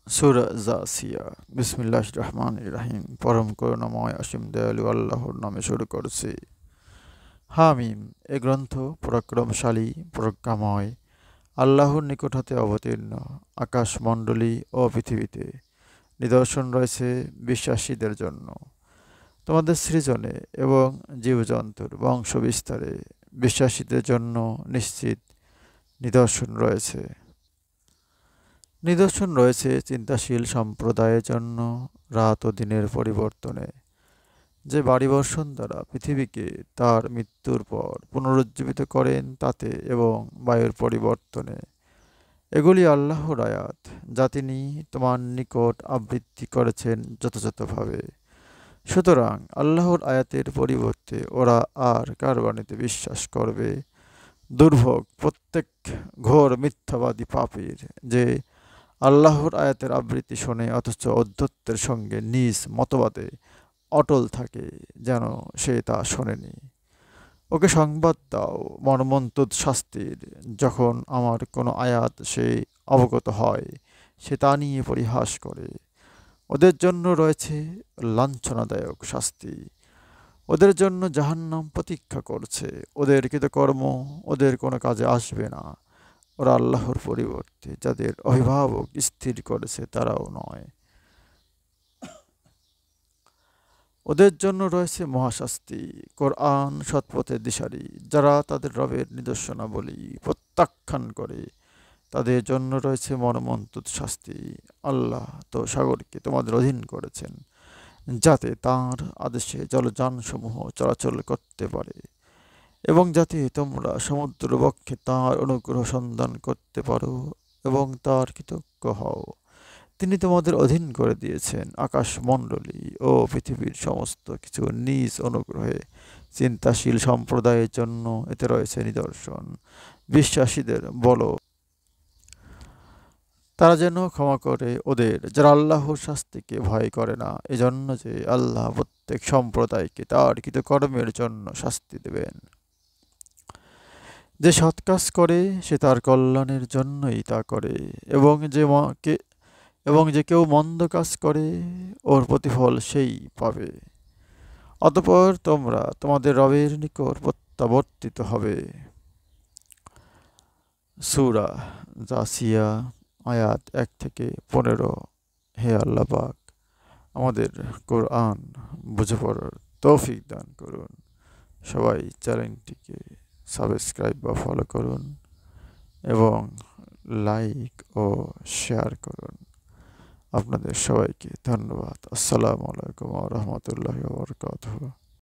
সূরা জাসিয়া। বিসমিল্লাহির রহমানির রহিম। পরম করুণাময় অসীম দয়ালু আল্লাহর নামে শুরু করছি। হামিম। এ গ্রন্থ পরাক্রমশালী, প্রজ্ঞাময়, আল্লাহর নিকট হতে অবতীর্ণ। আকাশমণ্ডলী ও পৃথিবীতে নিদর্শন রয়েছে বিশ্বাসীদের জন্য। তোমাদের সৃজনে এবং জীবজন্তুর বংশ বিস্তারে বিশ্বাসীদের জন্য নিশ্চিত নিদর্শন রয়েছে। নিদর্শন রয়েছে চিন্তাশীল সম্প্রদায়ের জন্য রাত ও দিনের পরিবর্তনে, যে বাড়িবর্ষণ দ্বারা পৃথিবীকে তার মৃত্যুর পর পুনরুজ্জীবিত করেন তাতে, এবং বায়ুর পরিবর্তনে। এগুলি আল্লাহর আয়াত, যা তিনি তোমার নিকট আবৃত্তি করেছেন যথাযথভাবে। সুতরাং আল্লাহর আয়াতের পরিবর্তে ওরা আর কার বাণীতে বিশ্বাস করবে? দুর্ভোগ প্রত্যেক ঘোর মিথ্যাবাদী পাপীর, যে আল্লাহর আয়াতের আবৃত্তি শোনে অথচ ঔদ্ধত্যের সঙ্গে নিজ মতবাদে অটল থাকে যেন সে তা শোনেনি। ওকে সংবাদ দাও মর্মন্তুদ শাস্তির, যখন আমার কোনো আয়াত সে অবগত হয় সে তা নিয়ে পরিহাস করে। ওদের জন্য রয়েছে লাঞ্ছনাদায়ক শাস্তি, ওদের জন্য জাহান্নাম প্রতীক্ষা করছে। ওদের কৃতকর্ম ওদের কোনো কাজে আসবে না। ওরা আল্লাহর পরিবর্তে যাদের অভিভাবক স্থির করেছে তারাও নয়। ওদের জন্য রয়েছে মহাশাস্তি। কোরআন সৎপথের দিশারি, যারা তাদের রবের নিদর্শনাবলী প্রত্যাখ্যান করে তাদের জন্য রয়েছে মর্মন্তুদ শাস্তি। আল্লাহ তো সাগরকে তোমাদের অধীন করেছেন, যাতে তাঁর আদেশে জলযানসমূহ চলাচল করতে পারে, এবং যাতে তোমরা সমুদ্র বক্ষে তাঁর অনুগ্রহ সন্ধান করতে পারো এবং তাঁর কৃতজ্ঞ হও। তিনি তোমাদের অধীন করে দিয়েছেন আকাশমণ্ডলী ও পৃথিবীর সমস্ত কিছু নিজ অনুগ্রহে। চিন্তাশীল সম্প্রদায়ের জন্য এতে রয়েছে নিদর্শন। বিশ্বাসীদের বলো, তারা যেন ক্ষমা করে ওদের, যারা আল্লাহর শাস্তিকে ভয় করে না, এজন্য যে আল্লাহ প্রত্যেক সম্প্রদায়কে তার কৃতকর্মের জন্য শাস্তি দেবেন। যে সৎ কাজ করে সে তার কল্যাণের জন্যই তা করে, এবং যে কেউ মন্দ কাজ করে ওর প্রতিফল সেই পাবে। অতঃপর তোমরা তোমাদের রবের নিকট প্রত্যাবর্তিত হবে। সূরা জাসিয়া, আয়াত 1 থেকে 15। হে আল্লাহ পাক, আমাদের কোরআন বুঝে পড়ার তৌফিক দান করুন। সবাই চ্যানেলটিকে সাবস্ক্রাইব বা ফলো করুন এবং লাইক ও শেয়ার করুন। আপনাদের সবাইকে ধন্যবাদ। আসসালামু আলাইকুম ওয়া রাহমাতুল্লাহি ওয়া বারাকাতুহু।